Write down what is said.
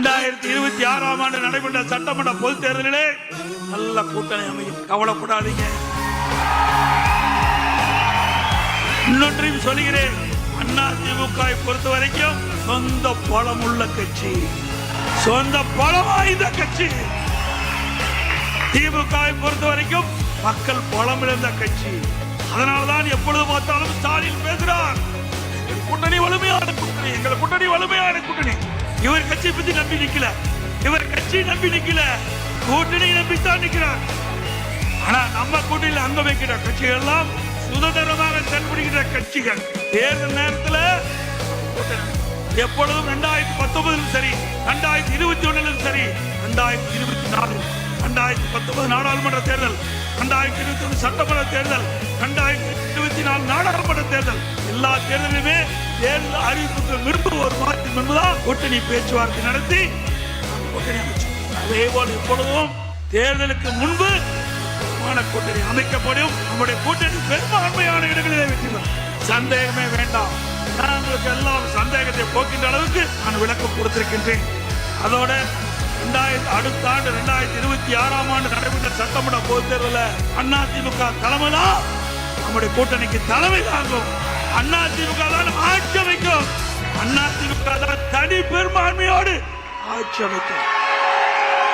2026ஆம் ஆண்டு நடைபெற்ற சட்டமன்ற பொதுத் தேர்தலிலே நல்ல கூட்டணி அமையும், கவலைப்படாதீங்க. இன்னொன்றையும் சொல்கிறேன், அதிமுக பொறுத்த வரைக்கும் சொந்த பலம் உள்ள கட்சி, சொந்த பலம் வாய்ந்த கட்சி. திமுக பொறுத்த வரைக்கும் மக்கள் பலம் இழந்த கட்சி. அதனால்தான் எப்பொழுது பார்த்தாலும் ஸ்டாலின் பேசுறார், கூட்டணி வலிமையான கூட்டணி, எங்கள் கூட்டணி வலிமையான கூட்டணி. இவர் கட்சியை பத்தி நம்பி நிக்கல, இவர் கட்சியை நம்பி நிக்கல, கூட்டணி நம்பித்தான் நிற்கிறார். ஆனா நம்ம கூட்டணியில் அங்க வைக்கிற கட்சிகள் எல்லாம் சுதந்திரமாக செயல்படுகின்ற கட்சிகள். தேர்தல் நேரத்தில் எப்பொழுதும் 2019 சரி, 2021 சரி, 2024, 2019 நாடாளுமன்ற தேர்தல், 2021 சட்டமன்ற தேர்தல், 2024 நாடாளுமன்ற தேர்தல், எல்லா தேர்தலுமே தேர்தல் அறிவிப்புக்கு முன்பு ஒரு மாதத்தின் முன்புதான் கூட்டணி பேச்சுவார்த்தை நடத்தி கூட்டணி அமைச்சோம். அதே போல் இப்பொழுதும் தேர்தலுக்கு முன்பு கூட்டணி அமைக்கப்படும். நம்முடைய கூட்டணி பெரும்பான்மையான இடங்களிலே வெற்றி பெறும், சந்தேகமே வேண்டாம். நான் உங்களுக்கு எல்லாம் சந்தேகத்தை போக்கின்ற அளவுக்கு நான் விளக்கம் கொடுத்திருக்கின்றேன். அதோட அடுத்த ஆண்டு 2026ஆம் ஆண்டு நடைபெற்ற சட்டமன்ற பொதுத் தேர்தலில் அதிமுக தலைமை தான் நம்முடைய கூட்டணிக்கு தலைமை தாங்கும். அதிமுக தான் ஆட்சி அமைக்கும், அதிமுக தான் தனி பெரும்பான்மையோடு ஆட்சி அமைக்கும்.